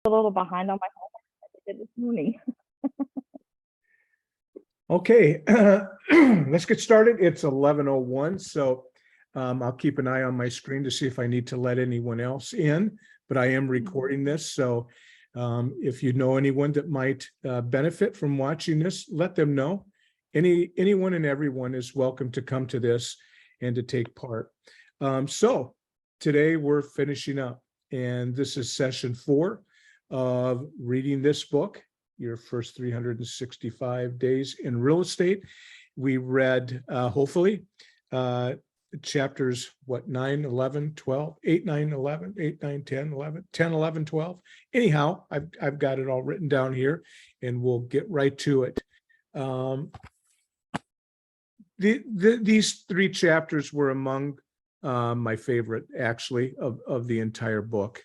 a little behind on my homework that I did this morning. Okay, let's get started. It's 11:01, so I'll keep an eye on my screen to see if I need to let anyone else in, but I am recording this, so if you know anyone that might benefit from watching this, let them know. Anyone and everyone is welcome to come to this and to take part. So today we're finishing up, and this is session 4 of reading this book, your first 365 days in real estate. We read, hopefully, chapters, 9, 11, 12, 8, 9, 11, 8, 9, 10, 11, 10, 11, 12. Anyhow, I've got it all written down here, and we'll get right to it. These 3 chapters were among my favorite, actually, of the entire book.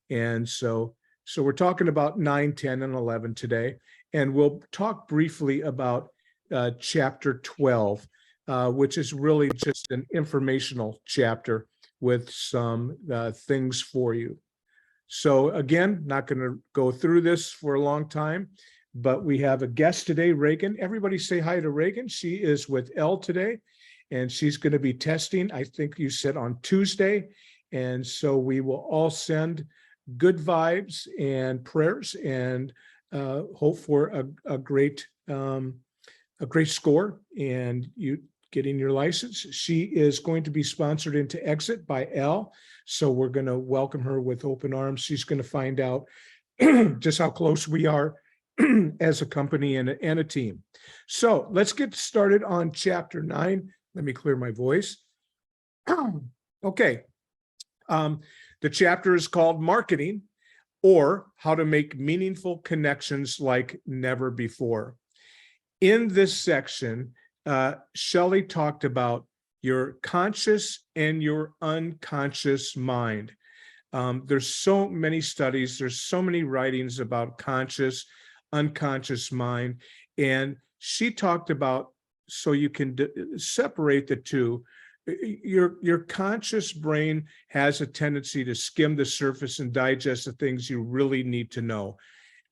And so we're talking about 9, 10, and 11 today, and we'll talk briefly about chapter 12, which is really just an informational chapter with some things for you. So again, not going to go through this for a long time, but we have a guest today, Reagan. Everybody say hi to Reagan. She is with Elle today, and she's going to be testing, I think you said, on Tuesday. And so we will all send good vibes and prayers and hope for a great score and you getting your license. She is going to be sponsored into Exit by Elle, so we're going to welcome her with open arms. She's going to find out just how close we are as a company and a team. So let's get started on chapter 9. Let me clear my voice. Okay. The chapter is called Marketing, or How to Make Meaningful Connections Like Never Before. In this section, Shelly talked about your conscious and your unconscious mind. There's so many studies, there's so many writings about conscious, unconscious mind, and she talked about, so you can separate the two. Your conscious brain has a tendency to skim the surface and digest the things you really need to know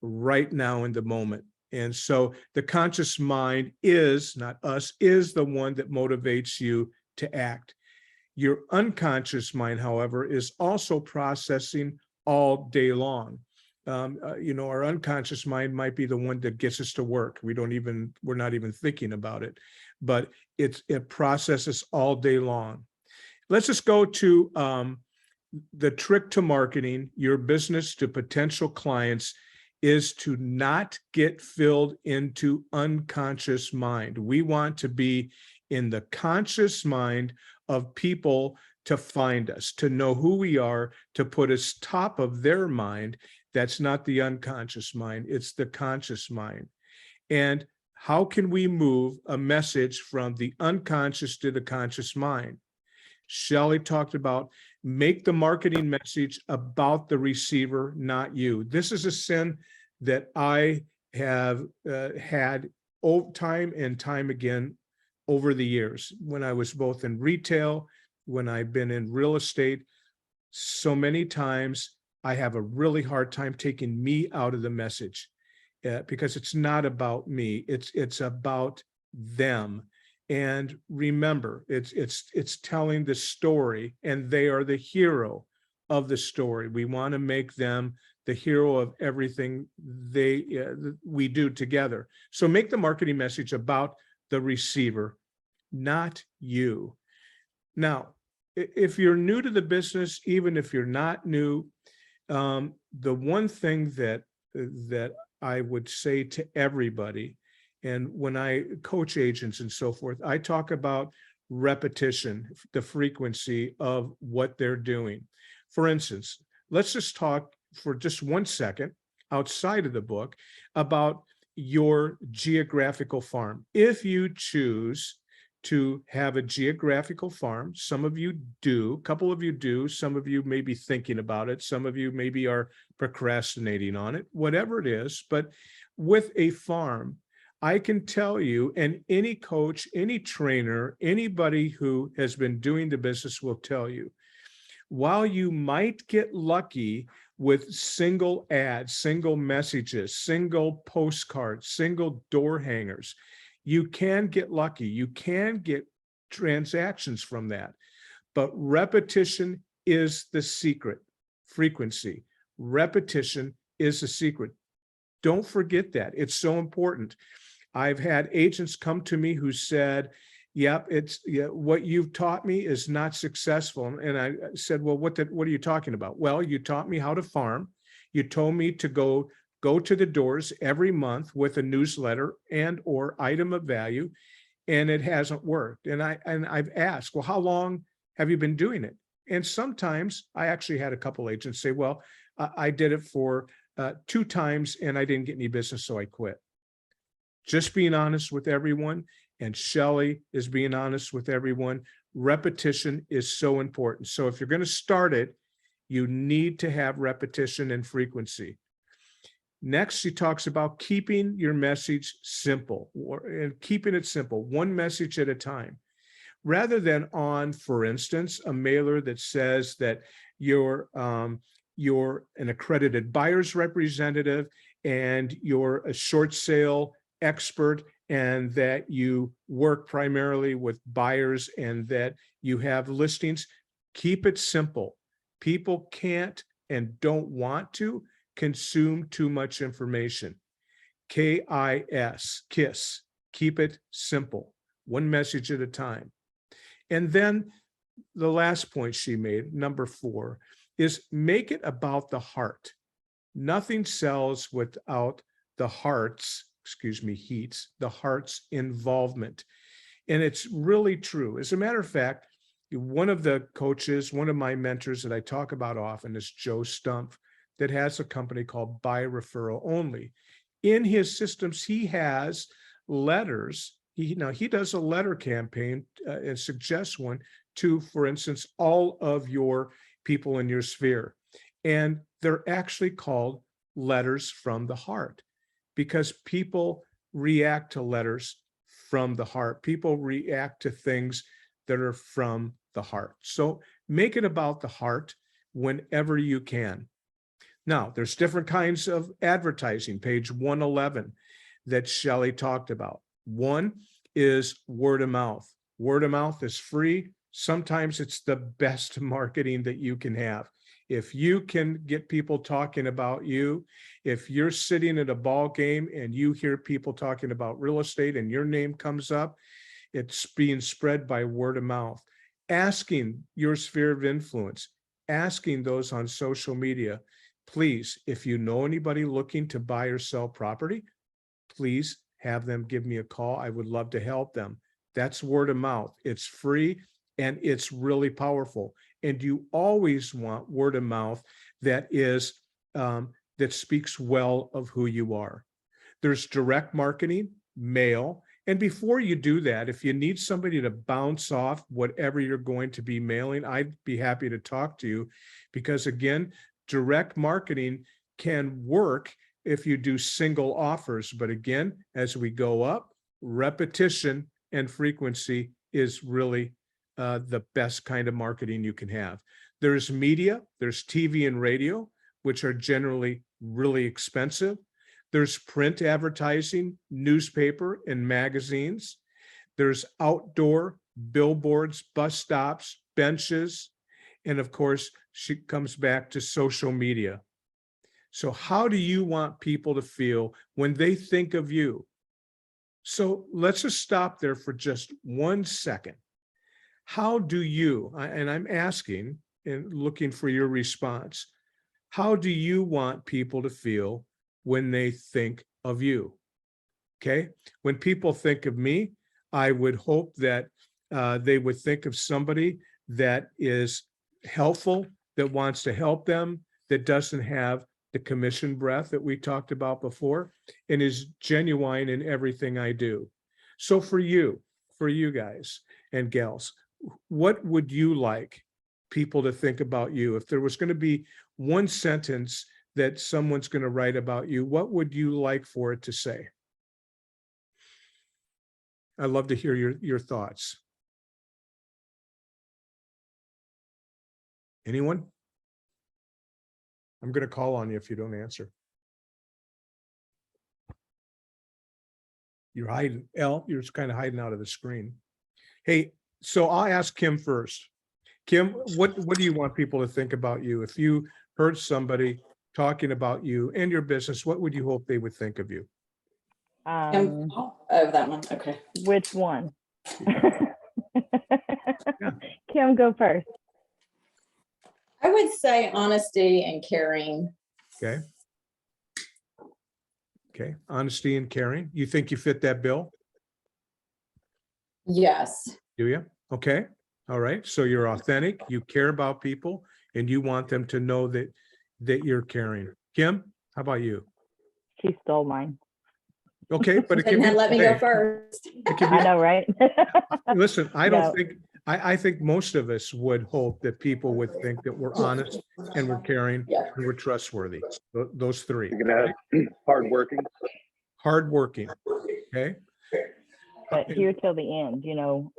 right now in the moment. And so the conscious mind is, not us, is the one that motivates you to act. Your unconscious mind, however, is also processing all day long. Our unconscious mind might be the one that gets us to work. We're not even thinking about it, but it processes all day long. Let's just go to the trick to marketing your business to potential clients is to not get filled into unconscious mind. We want to be in the conscious mind of people to find us, to know who we are, to put us top of their mind. That's not the unconscious mind, it's the conscious mind. And how can we move a message from the unconscious to the conscious mind? Shelly talked about make the marketing message about the receiver, not you. This is a sin that I have had time and time again over the years. When I was both in retail, when I've been in real estate, so many times I have a really hard time taking me out of the message because it's not about me. It's about them. And remember, it's telling the story, and they are the hero of the story. We want to make them the hero of everything we do together. So make the marketing message about the receiver, not you. Now, if you're new to the business, even if you're not new, the one thing that I would say to everybody, and when I coach agents and so forth, I talk about repetition, the frequency of what they're doing. For instance, let's just talk for just 1 second outside of the book about your geographical farm. If you choose to have a geographical farm, some of you do, a couple of you do, some of you may be thinking about it, some of you maybe are procrastinating on it, whatever it is. But with a farm, I can tell you, and any coach, any trainer, anybody who has been doing the business will tell you, while you might get lucky with single ads, single messages, single postcards, single door hangers. You can get lucky. You can get transactions from that. But repetition is the secret. Frequency. Repetition is the secret. Don't forget that. It's so important. I've had agents come to me who said, yep, what you've taught me is not successful. And I said, well, what are you talking about? Well, you taught me how to farm. You told me to go to the doors every month with a newsletter and or item of value, and it hasn't worked. And I've asked, well, how long have you been doing it? And sometimes I actually had a couple agents say, well, I did it for 2 times and I didn't get any business, so I quit. Just being honest with everyone, and Shelly is being honest with everyone. Repetition is so important. So if you're going to start it, you need to have repetition and frequency. Next, she talks about keeping your message simple, and keeping it simple, one message at a time. Rather than on, for instance, a mailer that says that you're an accredited buyer's representative and you're a short sale expert and that you work primarily with buyers and that you have listings. Keep it simple. People can't and don't want to consume too much information. KISS, KISS, keep it simple, one message at a time. And then the last point she made, number 4, is make it about the heart. Nothing sells without the heart's, the heart's involvement. And it's really true. As a matter of fact, one of the coaches, one of my mentors that I talk about often is Joe Stumpf, that has a company called Buy Referral Only. In his systems, he has letters. He does a letter campaign and suggests one to, for instance, all of your people in your sphere. And they're actually called letters from the heart because people react to letters from the heart. People react to things that are from the heart. So make it about the heart whenever you can. Now, there's different kinds of advertising, page 111, that Shelly talked about. One is word of mouth. Word of mouth is free. Sometimes it's the best marketing that you can have. If you can get people talking about you, if you're sitting at a ball game and you hear people talking about real estate and your name comes up, it's being spread by word of mouth. Asking your sphere of influence, asking those on social media, please, if you know anybody looking to buy or sell property, please have them give me a call. I would love to help them. That's word of mouth. It's free and it's really powerful. And you always want word of mouth that is that speaks well of who you are. There's direct marketing, mail. And before you do that, if you need somebody to bounce off whatever you're going to be mailing, I'd be happy to talk to you because again, direct marketing can work if you do single offers. But again, as we go up, repetition and frequency is really the best kind of marketing you can have. There's media, there's TV and radio, which are generally really expensive. There's print advertising, newspaper and magazines. There's outdoor billboards, bus stops, benches. And of course, she comes back to social media. So how do you want people to feel when they think of you? So let's just stop there for just 1 second. How do you, and I'm asking and looking for your response, how do you want people to feel when they think of you? Okay, when people think of me, I would hope that they would think of somebody that is helpful, that wants to help them, that doesn't have the commission breath that we talked about before, and is genuine in everything I do. So for you guys and gals, what would you like people to think about you? If there was going to be one sentence that someone's going to write about you, what would you like for it to say? I'd love to hear your thoughts. Anyone? I'm going to call on you if you don't answer. You're hiding, Elle, you're just kind of hiding out of the screen. Hey, so I'll ask Kim first. Kim, what do you want people to think about you? If you heard somebody talking about you and your business, what would you hope they would think of you? Oh, that one. Okay. Which one? Yeah. Kim, go first. I would say honesty and caring. Okay. Okay. Honesty and caring. You think you fit that bill? Yes. Do you? Okay. All right. So you're authentic, you care about people, and you want them to know that you're caring. Kim, how about you? She stole mine. Okay, but it can And be, let me go first. it can be, I know, right? listen, I don't No. think, I think most of us would hope that people would think that we're honest and we're caring Yeah. and we're trustworthy. Those three. You're gonna have hardworking. Hardworking. Okay. But here till the end, you know,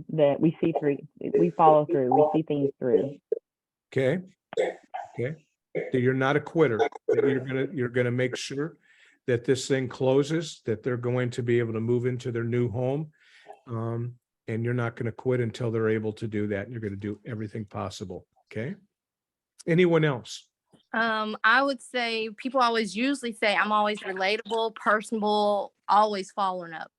that we see through, we follow through, we see things through. Okay. Okay. That you're not a quitter. That you're gonna make sure that this thing closes, that they're going to be able to move into their new home. And you're not going to quit until they're able to do that. You're going to do everything possible. Okay. Anyone else? I would say people always usually say I'm always relatable, personable, always following up.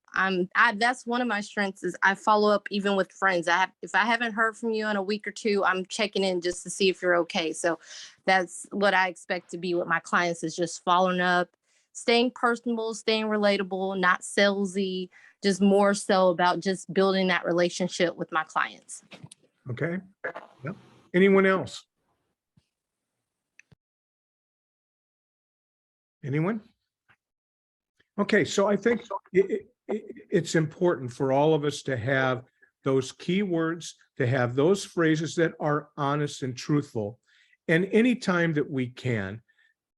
That's one of my strengths is I follow up even with friends. If I haven't heard from you in a week or two, I'm checking in just to see if you're okay. So that's what I expect to be with my clients is just following up, staying personable, staying relatable, not salesy, just more so about just building that relationship with my clients. Okay. Yep. Anyone else? Anyone? Okay. So I think it's important for all of us to have those keywords, to have those phrases that are honest and truthful. And anytime that we can,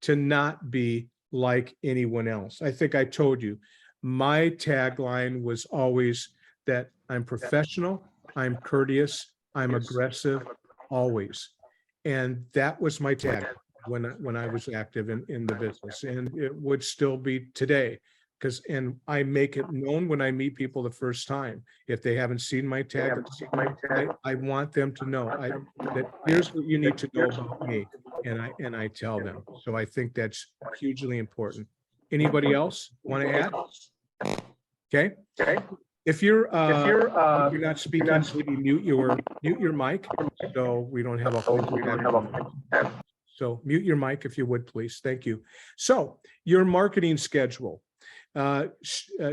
to not be like anyone else. I think I told you, my tagline was always that I'm professional, I'm courteous, I'm aggressive, always. And that was my tag when I was active in the business, and it would still be today. And I make it known when I meet people the first time. If they haven't seen my tag, I want them to know that here's what you need to know about me. And I tell them. So I think that's hugely important. Anybody else want to add? Okay. If you're not speaking, maybe mute your mic so we don't have a So mute your mic if you would, please. Thank you. So your marketing schedule.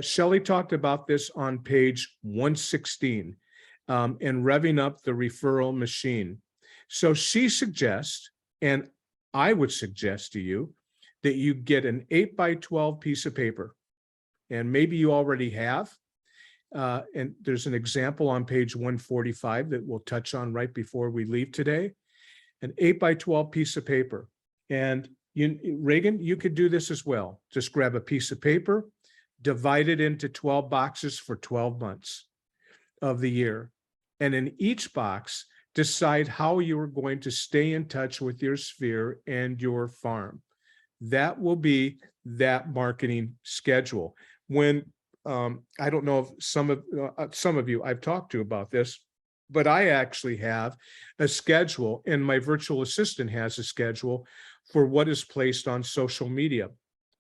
Shelly talked about this on page 116 and revving up the referral machine. So she suggests, and I would suggest to you, that you get an 8x12 piece of paper, and maybe you already have. And there's an example on page 145 that we'll touch on right before we leave today. An 8x12 piece of paper. And Reagan, you could do this as well. Just grab a piece of paper, divide it into 12 boxes for 12 months of the year. And in each box, decide how you are going to stay in touch with your sphere and your farm. That will be that marketing schedule. When I don't know if some of you I've talked to about this, but I actually have a schedule, and my virtual assistant has a schedule for what is placed on social media.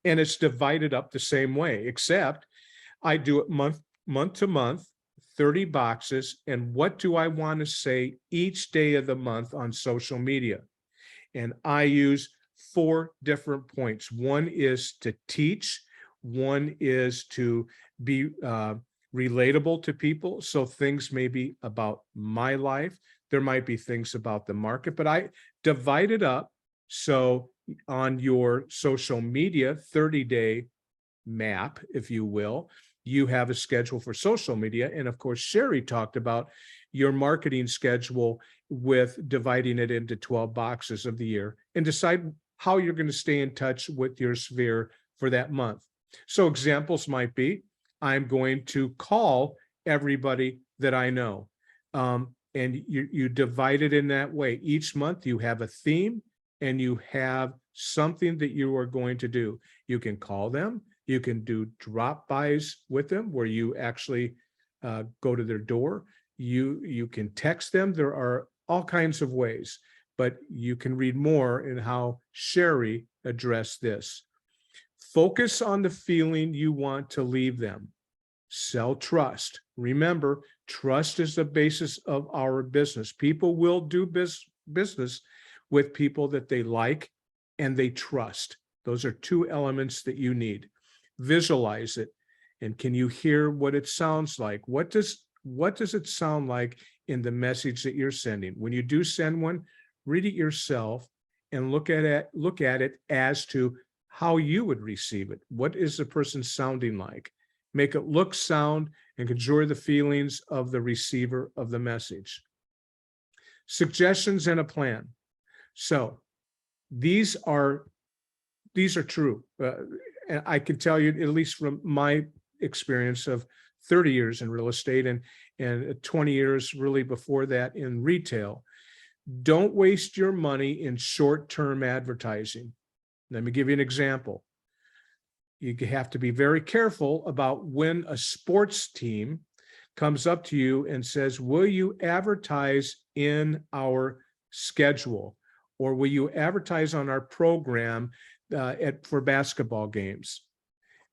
And it's divided up the same way, except I do it month to month, 30 boxes. And what do I want to say each day of the month on social media? And I use 4 different points. One is to teach. One is to be relatable to people. So things may be about my life. There might be things about the market, but I divide it up. So on your social media 30-day map, if you will, you have a schedule for social media. And of course, Sherry talked about your marketing schedule with dividing it into 12 boxes of the year, and decide how you're going to stay in touch with your sphere for that month. So examples might be, I'm going to call everybody that I know. And you divide it in that way. Each month you have a theme and you have something that you are going to do. You can call them, you can do drop-bys with them where you actually go to their door. You can text them. There are all kinds of ways, but you can read more in how Sherry addressed this. Focus on the feeling you want to leave them. Sell trust. Remember, trust is the basis of our business. People will do business with people that they like and they trust. Those are two elements that you need. Visualize it. And can you hear what it sounds like? What does it sound like in the message that you're sending? When you do send one, read it yourself and look at it as to how you would receive it. What is the person sounding like? Make it look, sound, and conjure the feelings of the receiver of the message. Suggestions and a plan. So these are true. And I can tell you, at least from my experience of 30 years in real estate and 20 years really before that in retail, don't waste your money in short-term advertising. Let me give you an example. You have to be very careful about when a sports team comes up to you and says, will you advertise in our schedule? Or will you advertise on our program for basketball games?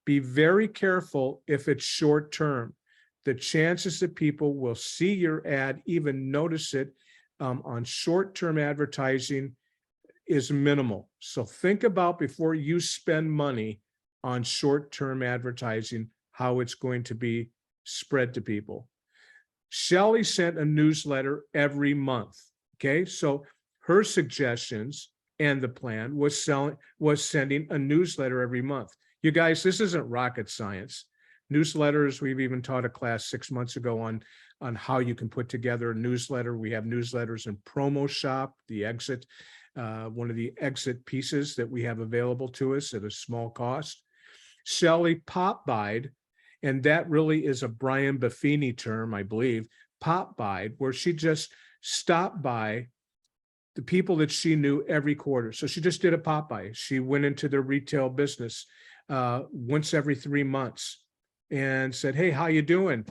Be very careful if it's short term. The chances that people will see your ad, even notice it on short-term advertising is minimal. So think about before you spend money on short-term advertising, how it's going to be spread to people. Shelly sent a newsletter every month. Okay, so her suggestions and the plan was sending a newsletter every month. You guys, this isn't rocket science. Newsletters, we've even taught a class 6 months ago on how you can put together a newsletter. We have newsletters in Promo Shop, the exit, one of the exit pieces that we have available to us at a small cost. Shelly pop-buyed, and that really is a Brian Buffini term, I believe, pop-buyed, where she just stopped by the people that she knew every quarter. So she just did a pop-by. She went into the retail business once every 3 months and said, hey, how you doing?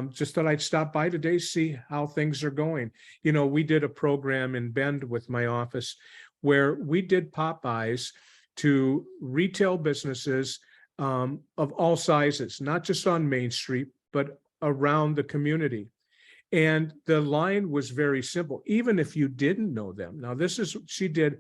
Just thought I'd stop by today, see how things are going. You know, we did a program in Bend with my office where we did pop-bys to retail businesses of all sizes, not just on Main Street, but around the community. And the line was very simple, even if you didn't know them. Now, she did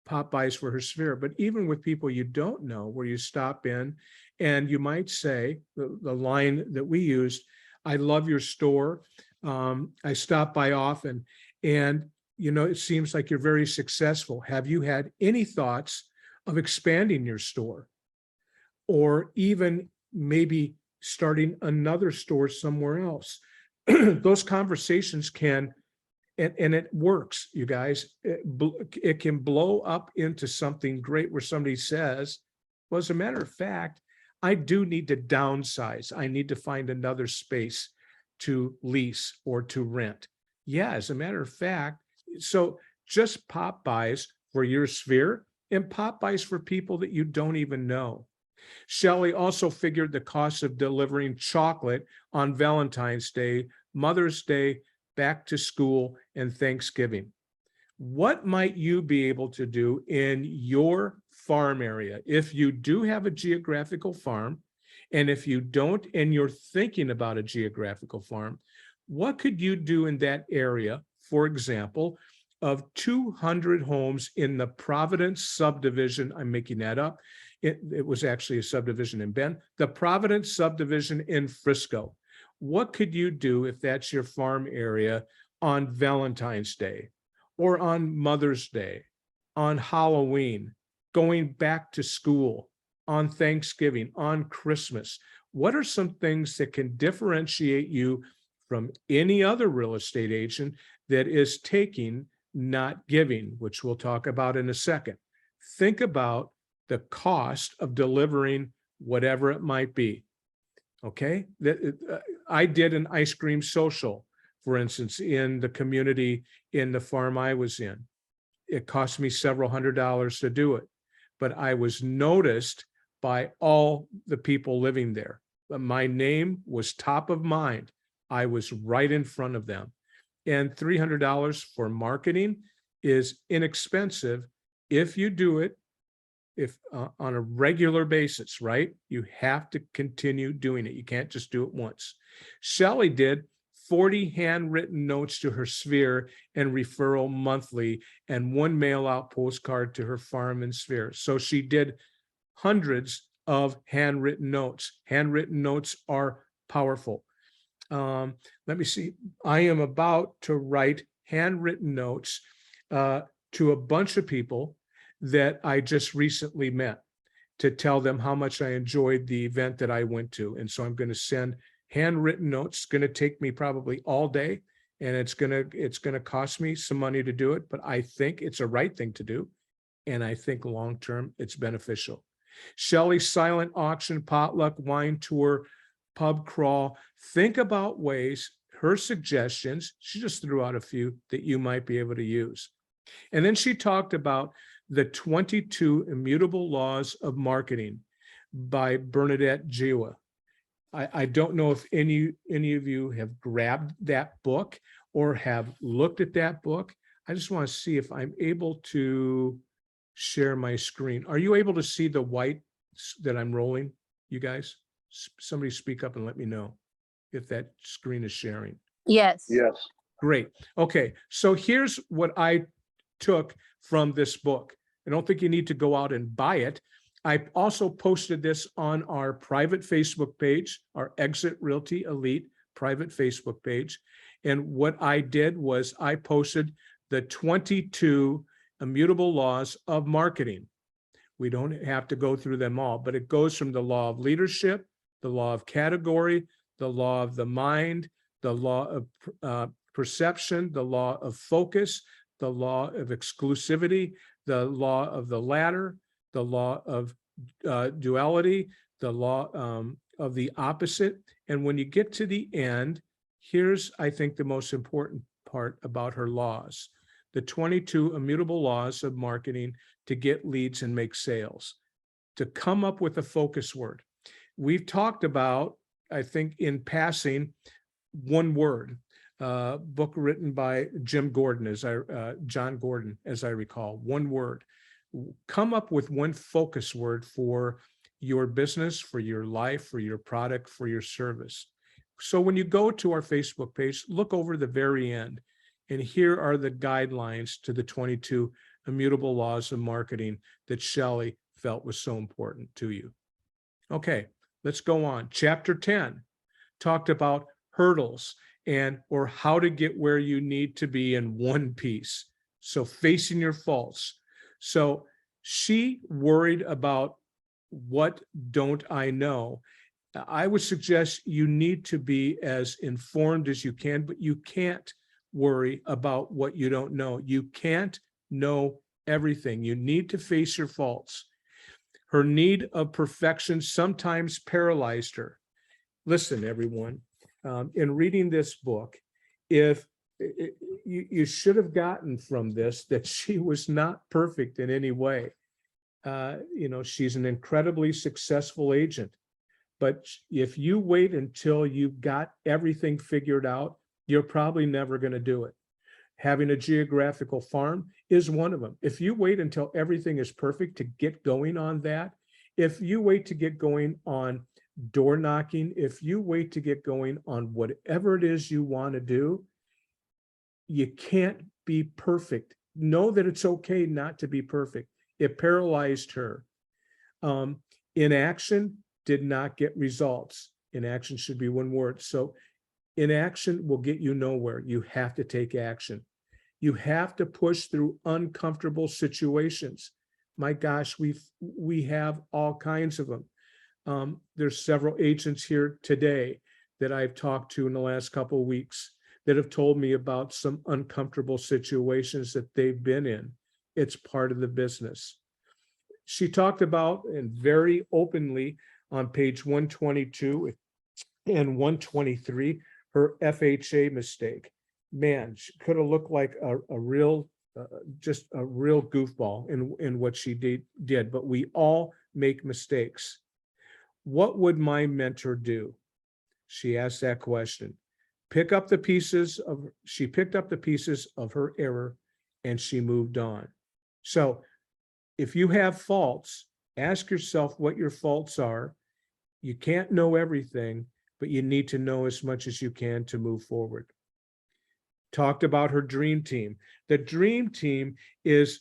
pop-bys for her sphere, but even with people you don't know, where you stop in and you might say, the line that we used, I love your store. I stop by often. And, you know, it seems like you're very successful. Have you had any thoughts of expanding your store? Or even maybe starting another store somewhere else? Those conversations can, and it works, you guys. It can blow up into something great where somebody says, well, as a matter of fact, I do need to downsize. I need to find another space to lease or to rent. Yeah, as a matter of fact, so just pop-bys for your sphere and pop-bys for people that you don't even know. Shelly also figured the cost of delivering chocolate on Valentine's Day, Mother's Day, back to school, and Thanksgiving. What might you be able to do in your farm area? If you do have a geographical farm, and if you don't, and you're thinking about a geographical farm, what could you do in that area, for example, of 200 homes in the Providence subdivision? I'm making that up. It was actually a subdivision in Bend, the Providence subdivision in Frisco. What could you do if that's your farm area on Valentine's Day or on Mother's Day, on Halloween, going back to school, on Thanksgiving, on Christmas? What are some things that can differentiate you from any other real estate agent that is taking, not giving, which we'll talk about in a second? Think about the cost of delivering whatever it might be. Okay, I did an ice cream social, for instance, in the community in the farm I was in. It cost me several $100s to do it, but I was noticed by all the people living there. My name was top of mind. I was right in front of them. And $300 for marketing is inexpensive if you do it on a regular basis, right? You have to continue doing it. You can't just do it once. Shelly did 40 handwritten notes to her sphere and referral monthly, and 1 mail out postcard to her farm and sphere. So she did hundreds of handwritten notes. Handwritten notes are powerful. Let me see. I am about to write handwritten notes to a bunch of people that I just recently met to tell them how much I enjoyed the event that I went to. And so I'm going to send handwritten notes. It's going to take me probably all day, and it's going to cost me some money to do it, but I think it's a right thing to do. And I think long-term it's beneficial. Shelly's silent auction, potluck, wine tour, pub crawl. Think about ways, her suggestions, she just threw out a few that you might be able to use. And then she talked about the 22 Immutable Laws of Marketing by Bernadette Jiwa. I don't know if any of you have grabbed that book or have looked at that book. I just want to see if I'm able to share my screen. Are you able to see the white that I'm rolling, you guys? Somebody speak up and let me know if that screen is sharing. Yes. Yes. Great. Okay, so here's what I took from this book. I don't think you need to go out and buy it. I also posted this on our private Facebook page, our Exit Realty Elite private Facebook page. And what I did was I posted the 22 Immutable Laws of Marketing. We don't have to go through them all, but it goes from the law of leadership, the law of category, the law of the mind, the law of perception, the law of focus, the law of exclusivity, the law of the ladder, the law of duality, the law of the opposite. And when you get to the end, here's, I think, the most important part about her laws. The 22 Immutable Laws of Marketing to get leads and make sales. To come up with a focus word. We've talked about, I think in passing, one word, book written by John Gordon, as I recall, one word. Come up with one focus word for your business, for your life, for your product, for your service. So when you go to our Facebook page, look over the very end, and here are the guidelines to the 22 Immutable Laws of Marketing that Shelly felt was so important to you. Okay, let's go on. Chapter 10 talked about hurdles or how to get where you need to be in one piece. So facing your faults. So she worried about what don't I know. I would suggest you need to be as informed as you can, but you can't worry about what you don't know. You can't know everything. You need to face your faults. Her need of perfection sometimes paralyzed her. Listen, everyone, in reading this book, if you should have gotten from this that she was not perfect in any way. She's an incredibly successful agent, but if you wait until you've got everything figured out, you're probably never going to do it. Having a geographical farm is one of them. If you wait until everything is perfect to get going on that, if you wait to get going on door knocking, if you wait to get going on whatever it is you want to do, you can't be perfect. Know that it's okay not to be perfect. It paralyzed her. Inaction did not get results. Inaction should be one word. So inaction will get you nowhere. You have to take action. You have to push through uncomfortable situations. My gosh, we have all kinds of them. There's several agents here today that I've talked to in the last couple of weeks that have told me about some uncomfortable situations that they've been in. It's part of the business. She talked about, and very openly on page 122 and 123, her FHA mistake. Man, she could have looked like a real just a real goofball in what she did, but we all make mistakes. What would my mentor do? She asked that question. She picked up the pieces of her error and she moved on. So if you have faults, ask yourself what your faults are. You can't know everything, but you need to know as much as you can to move forward. Talked about her dream team. The dream team is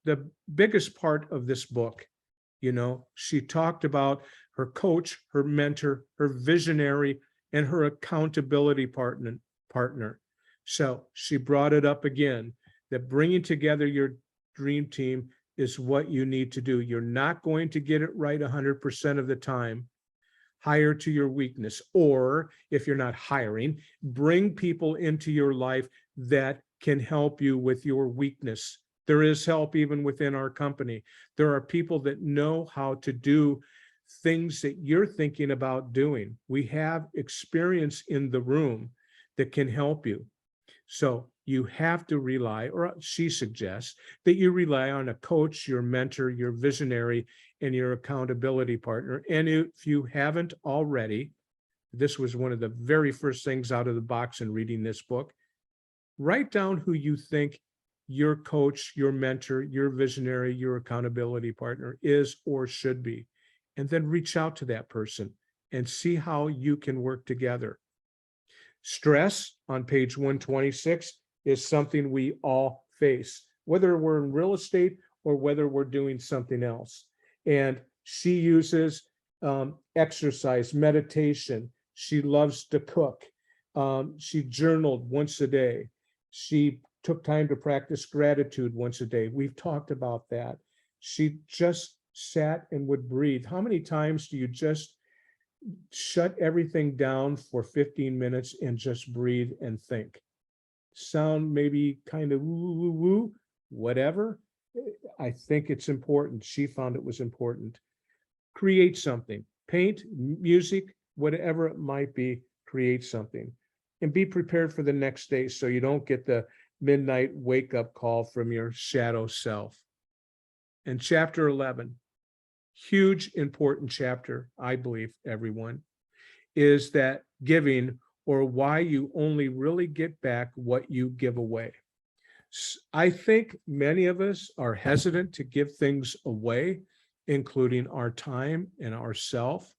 the biggest part of this book. You know, she talked about her coach, her mentor, her visionary, and her accountability partner. So she brought it up again, that bringing together your dream team is what you need to do. You're not going to get it right 100% of the time. Hire to your weakness, or if you're not hiring, bring people into your life that can help you with your weakness. There is help even within our company. There are people that know how to do things that you're thinking about doing. We have experience in the room that can help you. So you have to rely, or she suggests that you rely on a coach, your mentor, your visionary, and your accountability partner. And if you haven't already, this was one of the very first things out of the box in reading this book, write down who you think your coach, your mentor, your visionary, your accountability partner is or should be, and then reach out to that person and see how you can work together. Stress on page 126 is something we all face, whether we're in real estate or whether we're doing something else. And she uses exercise, meditation. She loves to cook. She journaled once a day. She took time to practice gratitude once a day. We've talked about that. She just sat and would breathe. How many times do you just shut everything down for 15 minutes and just breathe and think? Sound maybe kind of woo, whatever. I think it's important. She found it was important. Create something, paint, music, whatever it might be, create something, and be prepared for the next day so you don't get the midnight wake up call from your shadow self. And chapter 11, huge, important chapter, I believe, everyone, is that giving, or why you only really get back what you give away. I think many of us are hesitant to give things away, including our time and ourself,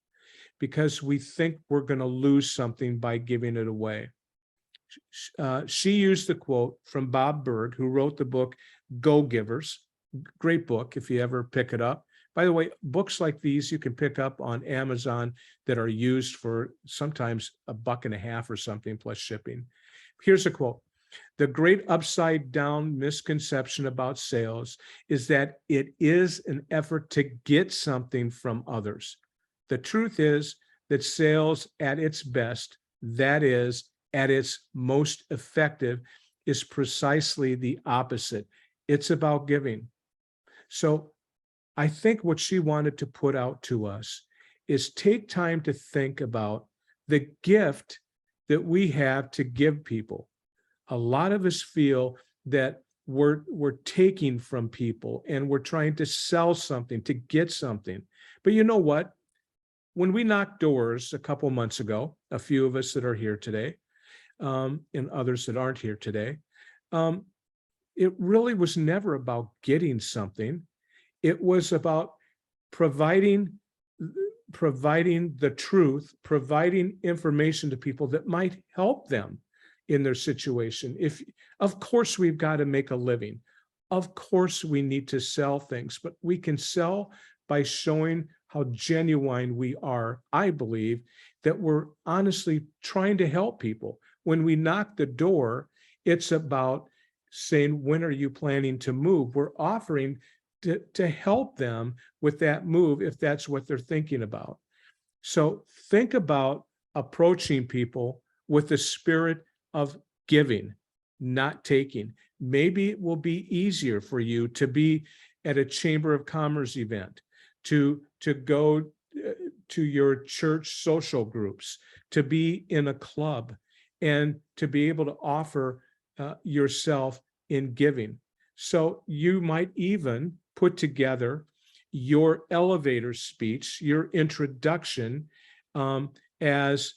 because we think we're going to lose something by giving it away. She used the quote from Bob Berg, who wrote the book Go Givers. Great book if you ever pick it up. By the way, books like these you can pick up on Amazon that are used for sometimes $1.50 or something plus shipping. Here's a quote. The great upside down misconception about sales is that it is an effort to get something from others. The truth is that sales at its best, that is, at its most effective, is precisely the opposite. It's about giving. So I think what she wanted to put out to us is take time to think about the gift that we have to give people. A lot of us feel that we're taking from people and we're trying to sell something, to get something. But you know what? When we knocked doors a couple months ago, a few of us that are here today, and others that aren't here today, it really was never about getting something. It was about providing the truth, providing information to people that might help them in their situation. Of course, we've got to make a living. Of course, we need to sell things, but we can sell by showing how genuine we are. I believe that we're honestly trying to help people. When we knock the door, it's about saying, when are you planning to move? We're offering to help them with that move if that's what they're thinking about. So think about approaching people with the spirit of giving, not taking. Maybe it will be easier for you to be at a Chamber of Commerce event, to go to your church social groups, to be in a club, and to be able to offer yourself in giving. So you might even put together your elevator speech, your introduction, as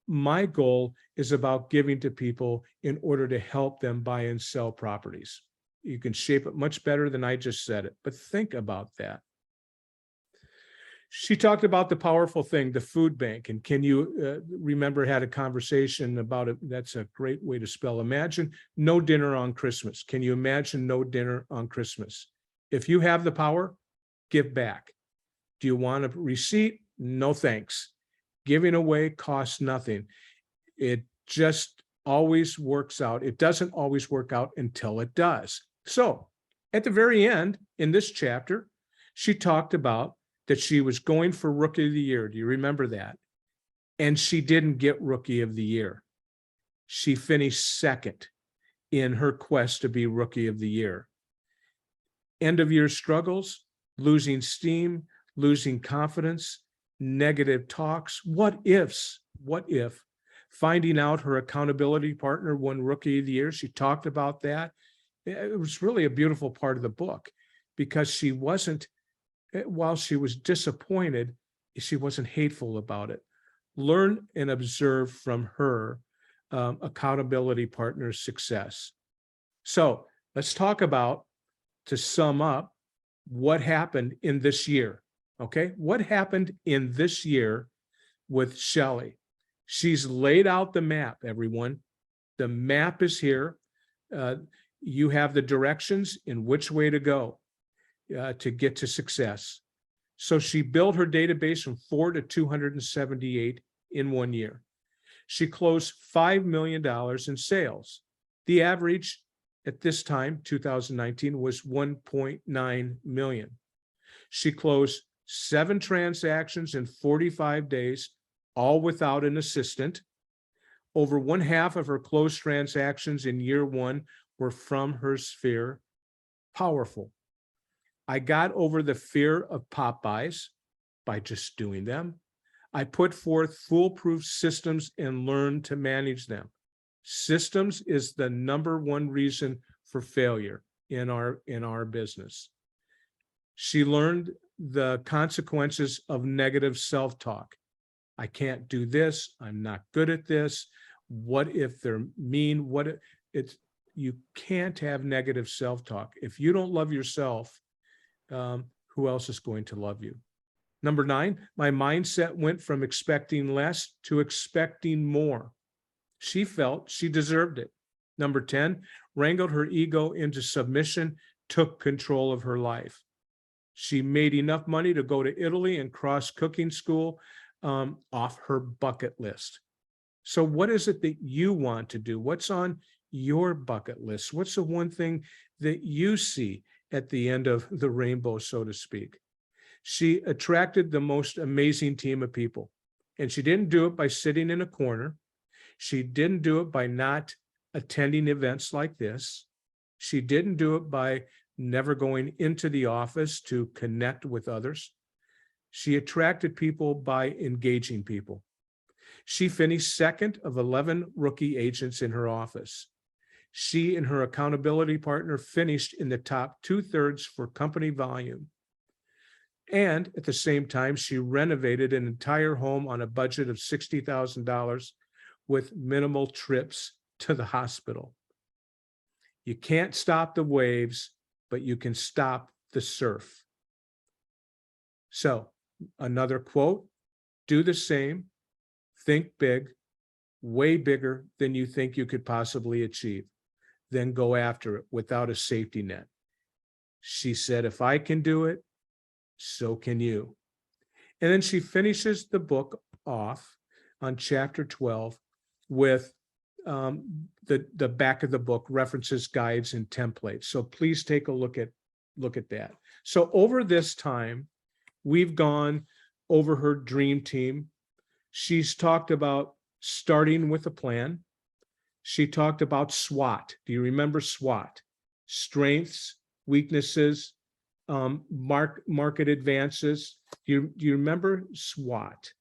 my goal is about giving to people in order to help them buy and sell properties. You can shape it much better than I just said it, but think about that. She talked about the powerful thing, the food bank. And can you remember, had a conversation about it? That's a great way to spell. Imagine no dinner on Christmas. Can you imagine no dinner on Christmas? If you have the power, give back. Do you want a receipt? No, thanks. Giving away costs nothing. It just always works out. It doesn't always work out until it does. So at the very end in this chapter, she talked about that she was going for Rookie of the Year. Do you remember that? And she didn't get Rookie of the Year. She finished second in her quest to be Rookie of the Year. End of year struggles, losing steam, losing confidence, negative talks, what ifs, what if? Finding out her accountability partner won Rookie of the Year. She talked about that. It was really a beautiful part of the book because she wasn't, while she was disappointed, she wasn't hateful about it. Learn and observe from her accountability partner's success. So let's talk about, to sum up, what happened in this year. Okay, what happened in this year with Shelly? She's laid out the map, everyone. The map is here. You have the directions in which way to go to get to success. So she built her database from 4 to 278 in 1 year. She closed $5 million in sales. The average at this time, 2019, was 1.9 million. She closed 7 transactions in 45 days, all without an assistant. Over 1/2 of her closed transactions in year 1 were from her sphere. Powerful. I got over the fear of pop buys by just doing them. I put forth foolproof systems and learned to manage them. Systems is the #1 reason for failure in our business. She learned the consequences of negative self-talk. I can't do this. I'm not good at this. What if they're mean? You can't have negative self-talk. If you don't love yourself, who else is going to love you? #9, my mindset went from expecting less to expecting more. She felt she deserved it. #10, wrangled her ego into submission, took control of her life. She made enough money to go to Italy and cross cooking school off her bucket list. So what is it that you want to do? What's on your bucket list? What's the one thing that you see at the end of the rainbow, so to speak? She attracted the most amazing team of people. And she didn't do it by sitting in a corner. She didn't do it by not attending events like this. She didn't do it by never going into the office to connect with others. She attracted people by engaging people. She finished second of 11 rookie agents in her office. She and her accountability partner finished in the top 2/3 for company volume. And at the same time, she renovated an entire home on a budget of $60,000 with minimal trips to the hospital. You can't stop the waves, but you can stop the surf. So another quote, do the same, think big, way bigger than you think you could possibly achieve. Then go after it without a safety net. She said, if I can do it, so can you. And then she finishes the book off on chapter 12 with the back of the book, references, guides, and templates. So please take a look at that. So over this time, we've gone over her dream team. She's talked about starting with a plan. She talked about SWOT. Do you remember SWOT? Strengths, weaknesses, market advances. Do you remember SWOT?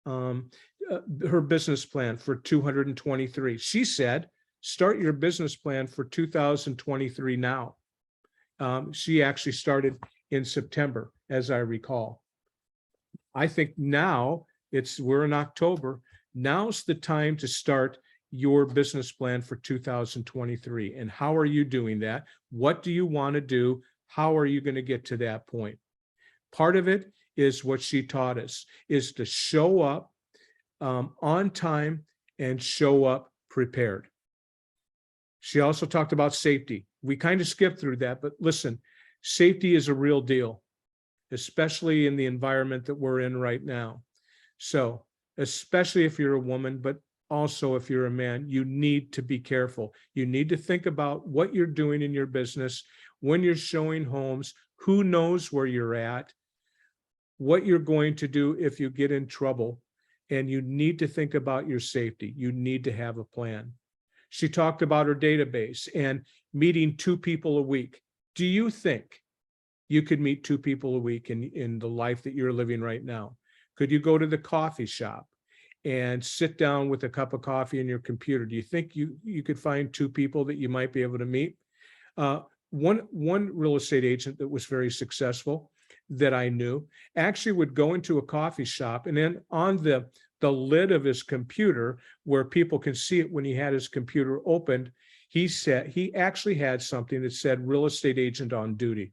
Her business plan for 223. She said, start your business plan for 2023 now. She actually started in September, as I recall. I think now we're in October. Now's the time to start your business plan for 2023. And how are you doing that? What do you want to do? How are you going to get to that point? Part of it is what she taught us, is to show up on time and show up prepared. She also talked about safety. We kind of skipped through that, but listen, safety is a real deal, especially in the environment that we're in right now. So, especially if you're a woman, but also if you're a man, you need to be careful. You need to think about what you're doing in your business when you're showing homes, who knows where you're at, what you're going to do if you get in trouble, and you need to think about your safety. You need to have a plan. She talked about her database and meeting 2 people a week. Do you think you could meet 2 people a week in the life that you're living right now? Could you go to the coffee shop and sit down with a cup of coffee and your computer? Do you think you could find 2 people that you might be able to meet? One real estate agent that was very successful that I knew actually would go into a coffee shop, and then on the lid of his computer, where people can see it when he had his computer opened, he said he actually had something that said real estate agent on duty.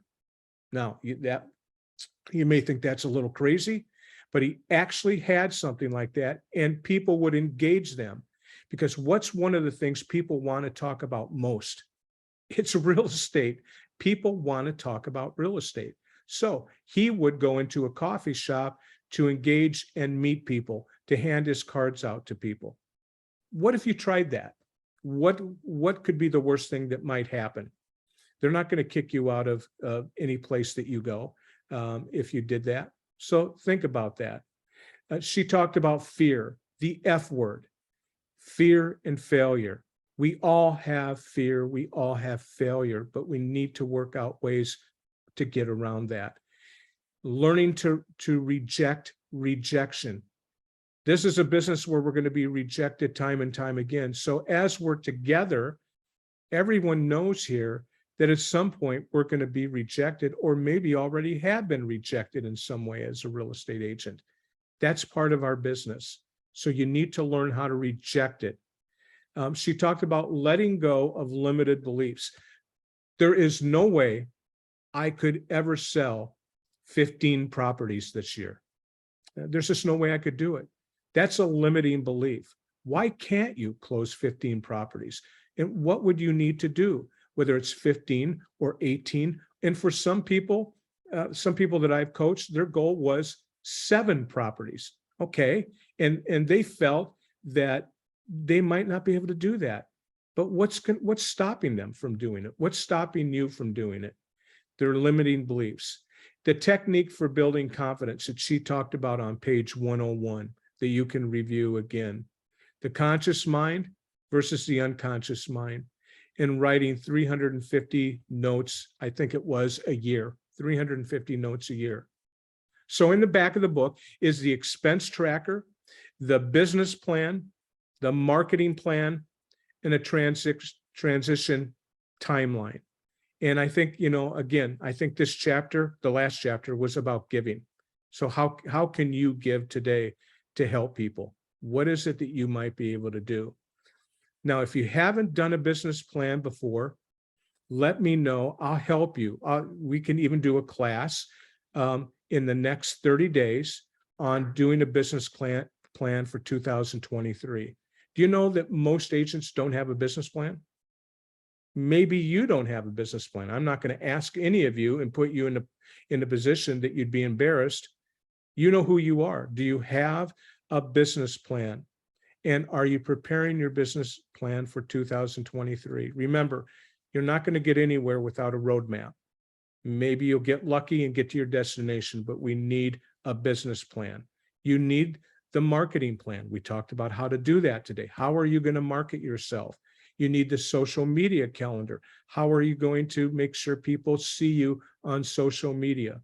Now, you may think that's a little crazy, but he actually had something like that, and people would engage them, because what's one of the things people want to talk about most? It's real estate. People want to talk about real estate. So he would go into a coffee shop to engage and meet people, to hand his cards out to people. What if you tried that? What could be the worst thing that might happen? They're not going to kick you out of any place that you go if you did that. So think about that. She talked about fear, the F word, fear and failure. We all have fear, we all have failure, but we need to work out ways to get around that. Learning to reject rejection. This is a business where we're going to be rejected time and time again. So as we're together, everyone knows here that at some point we're going to be rejected, or maybe already have been rejected in some way as a real estate agent. That's part of our business. So you need to learn how to reject it. She talked about letting go of limited beliefs. There is no way I could ever sell 15 properties this year. There's just no way I could do it. That's a limiting belief. Why can't you close 15 properties? And what would you need to do, whether it's 15 or 18? And for some people that I've coached, their goal was 7 properties. Okay. And they felt that they might not be able to do that. But what's stopping them from doing it? What's stopping you from doing it? Their limiting beliefs. The technique for building confidence that she talked about on page 101 that you can review again. The conscious mind versus the unconscious mind, and writing 350 notes, I think it was a year, 350 notes a year. So in the back of the book is the expense tracker, the business plan, the marketing plan, and a transition timeline. And I think, again, I think this chapter, the last chapter, was about giving. So how can you give today to help people? What is it that you might be able to do? Now, if you haven't done a business plan before, let me know. I'll help you. We can even do a class in the next 30 days on doing a business plan for 2023. Do you know that most agents don't have a business plan? Maybe you don't have a business plan. I'm not going to ask any of you and put you in a position that you'd be embarrassed. You know who you are. Do you have a business plan? And are you preparing your business plan for 2023? Remember, you're not going to get anywhere without a roadmap. Maybe you'll get lucky and get to your destination, but we need a business plan. You need the marketing plan. We talked about how to do that today. How are you going to market yourself? You need the social media calendar. How are you going to make sure people see you on social media?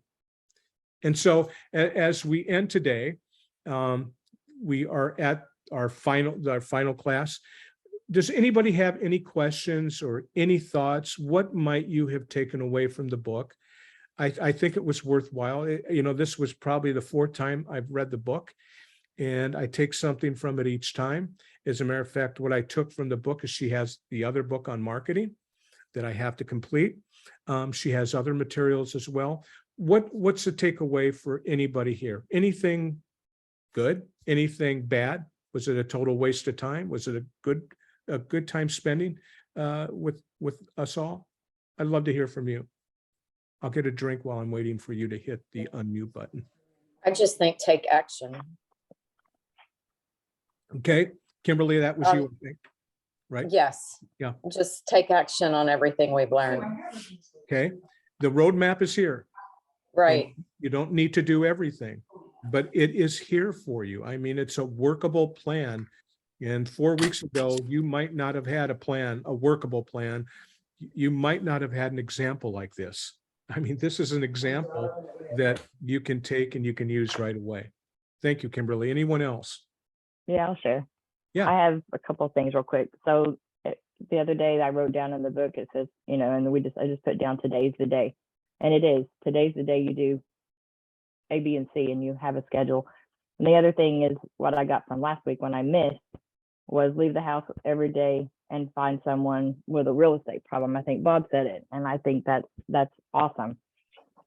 And so as we end today, we are at our final class. does anybody have any questions or any thoughts? What might you have taken away from the book? I think it was worthwhile. This was probably the fourth time I've read the book, and I take something from it each time. As a matter of fact, what I took from the book is she has the other book on marketing that I have to complete. She has other materials as well. What's the takeaway for anybody here? Anything good? Anything bad? Was it a total waste of time? Was it a good time spending with us all? I'd love to hear from you. I'll get a drink while I'm waiting for you to hit the unmute button. I just think take action. Okay, Kimberly, that was you, I think, right? Yes. Yeah. Just take action on everything we've learned. Okay, the roadmap is here. Right. And you don't need to do everything, but it is here for you. I mean, it's a workable plan. And 4 weeks ago, you might not have had a plan, a workable plan. You might not have had an example like this. I mean, this is an example that you can take and you can use right away. Thank you, Kimberly. Anyone else? Yeah, I'll share. Yeah. I have a couple of things real quick. So the other day I wrote down in the book, it says, and I just put down today's the day. And it is, today's the day you do A, B, and C, and you have a schedule. And the other thing is what I got from last week when I missed was leave the house every day and find someone with a real estate problem. I think Bob said it, and I think that's awesome.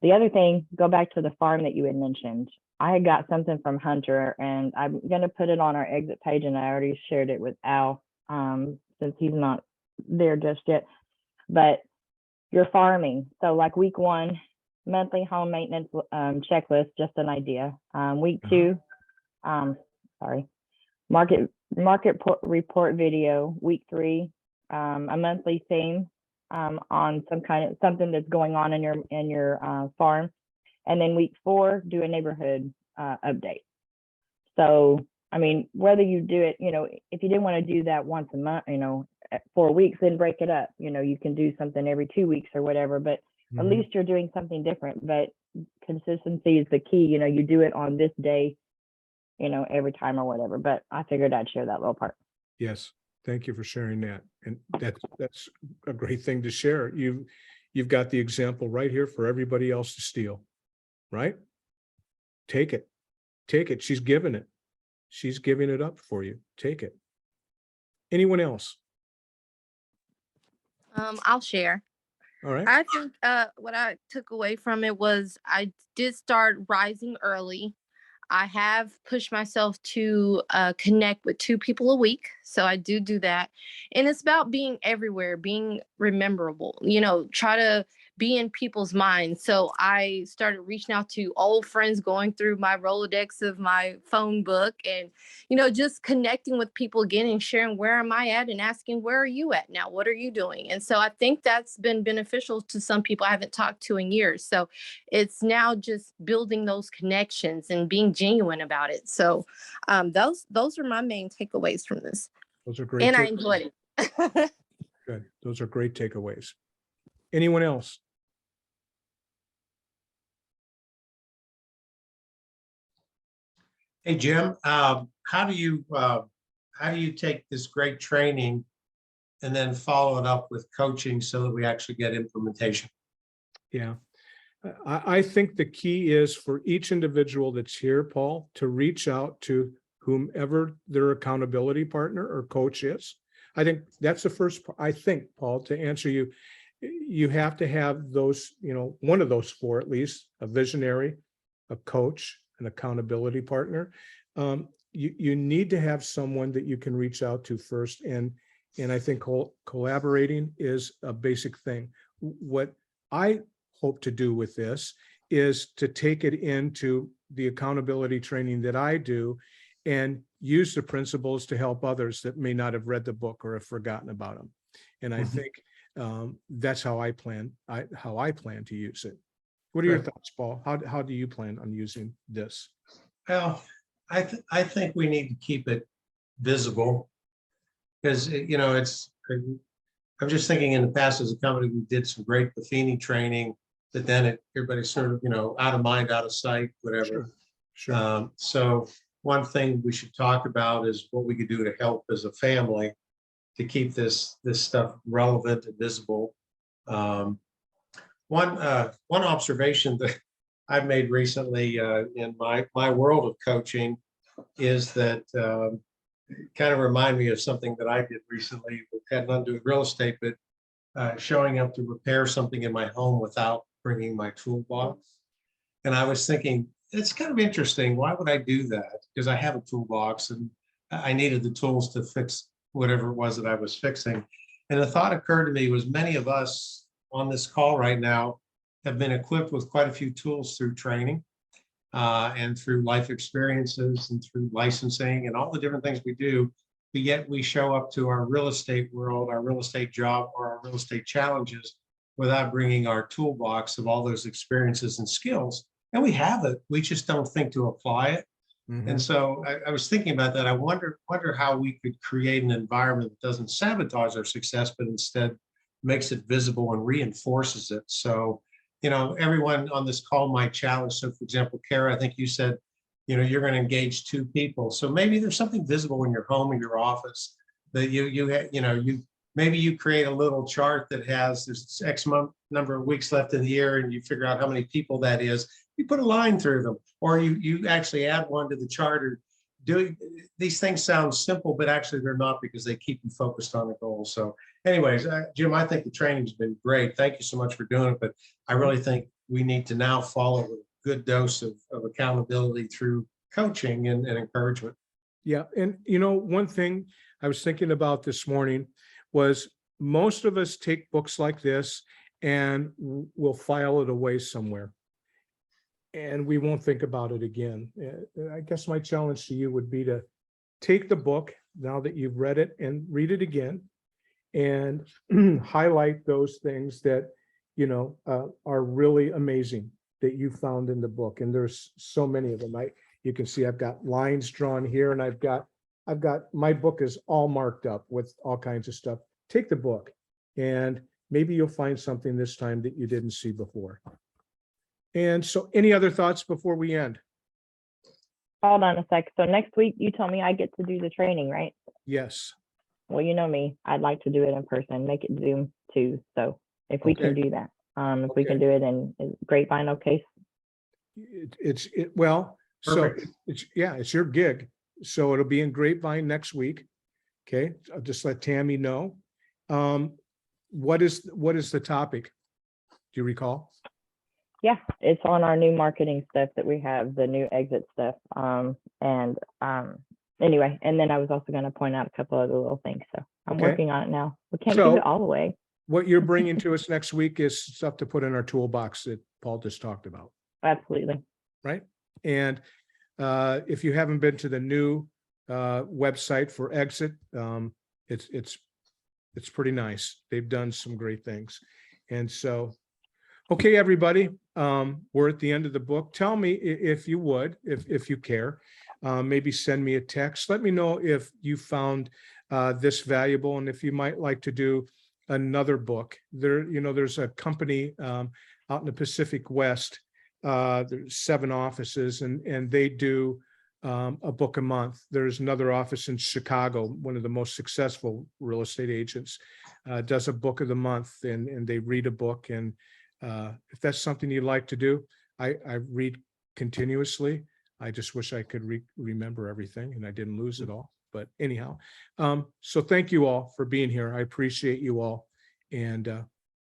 The other thing, go back to the farm that you had mentioned. I had got something from Hunter, and I'm going to put it on our exit page, and I already shared it with Al, since he's not there just yet. But you're farming. So like week 1, monthly home maintenance checklist, just an idea. Week 2, market report video. Week 3, a monthly theme on something that's going on in your farm. And then week 4, do a neighborhood update. So, I mean, whether you do it, if you didn't want to do that once a month, 4 weeks, then break it up. You can do something every 2 weeks or whatever, but at least you're doing something different. But consistency is the key. You do it on this day, every time or whatever. But I figured I'd share that little part. Yes, thank you for sharing that. And that's a great thing to share. You've got the example right here for everybody else to steal, right? Take it. She's giving it. She's giving it up for you. Take it. Anyone else? I'll share. All right. I think what I took away from it was I did start rising early. I have pushed myself to connect with 2 people a week. So I do that. And it's about being everywhere, being rememberable, try to be in people's minds. So I started reaching out to old friends, going through my Rolodex of my phone book and, just connecting with people again and sharing where am I at and asking, where are you at now? What are you doing? And so I think that's been beneficial to some people I haven't talked to in years. So it's now just building those connections and being genuine about it. So those are my main takeaways from this. Those are great. And I enjoyed it. Good. Those are great takeaways. Anyone else? Hey, Jim, how do you take this great training and then follow it up with coaching so that we actually get implementation? Yeah, I think the key is for each individual that's here, Paul, to reach out to whomever their accountability partner or coach is. I think that's the first. I think, Paul, to answer you, you have to have those, one of those 4 at least: a visionary, a coach, an accountability partner. You need to have someone that you can reach out to first, and I think collaborating is a basic thing. What I hope to do with this is to take it into the accountability training that I do and use the principles to help others that may not have read the book or have forgotten about them. And I think that's how I plan to use it. What are your thoughts, Paul? How do you plan on using this? Well, I think we need to keep it visible because, I'm just thinking in the past as a company, we did some great Buffini training, but then everybody's sort of, out of mind, out of sight, whatever. Sure. So one thing we should talk about is what we could do to help as a family. to keep this stuff relevant and visible. One observation that I've made recently in my world of coaching is that kind of remind me of something that I did recently that had nothing to do with real estate, but showing up to repair something in my home without bringing my toolbox. And I was thinking, it's kind of interesting. Why would I do that? Because I have a toolbox and I needed the tools to fix whatever it was that I was fixing. And the thought occurred to me was many of us on this call right now have been equipped with quite a few tools through training and through life experiences and through licensing and all the different things we do. But yet we show up to our real estate world, our real estate job, or our real estate challenges without bringing our toolbox of all those experiences and skills. And we have it, we just don't think to apply it. Mhm. And so I was thinking about that. I wonder how we could create an environment that doesn't sabotage our success, but instead makes it visible and reinforces it. So, you know, everyone on this call might challenge. So for example, Kara, I think you said, you know, you're going to engage 2 people. So maybe there's something visible in your home or your office that maybe you create a little chart that has this X number of weeks left in the year, and you figure out how many people that is. You put a line through them, or you actually add one to the chart. Or these things sound simple, but actually they're not, because they keep you focused on the goal. So anyways, Jim, I think the training's been great. Thank you so much for doing it. But I really think we need to now follow a good dose of accountability through coaching and encouragement. Yeah. And you know, one thing I was thinking about this morning was most of us take books like this and we'll file it away somewhere, and we won't think about it again. I guess my challenge to you would be to take the book now that you've read it and read it again and highlight those things that, you know, are really amazing that you found in the book. And there's so many of them. You can see I've got lines drawn here, and I've got my book is all marked up with all kinds of stuff. Take the book and maybe you'll find something this time that you didn't see before. And so any other thoughts before we end? Hold on a sec. So next week, you told me I get to do the training, right? Yes. Well, you know me, I'd like to do it in person, make it Zoom too. So if we can Okay. do that, if we can do it in Grapevine, okay. Well, so Perfect. it's your gig. So it'll be in Grapevine next week. Okay, I'll just let Tammy know. What is the topic? Do you recall? Yeah, it's on our new marketing stuff that we have, the new exit stuff. Anyway, and then I was also going to point out a couple other little things. So I'm Okay. working on it now. We can't So- do it all the way. What you're bringing to us next week is stuff to put in our toolbox that Paul just talked about, Absolutely. right? And if you haven't been to the new website for Exit, it's pretty nice. They've done some great things. And so, okay, everybody, we're at the end of the book. Tell me if you would, if you care, maybe send me a text. Let me know if you found this valuable, and if you might like to do another book. There's a company out in the Pacific West. There's 7 offices, and they do a book a month. There's another office in Chicago, one of the most successful real estate agents, does a book of the month, and they read a book. And if that's something you'd like to do, I read continuously. I just wish I could remember everything, and I didn't lose it all. But anyhow, so thank you all for being here. I appreciate you all, and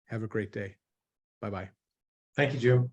have a great day. Bye-bye. Thank you, Jim.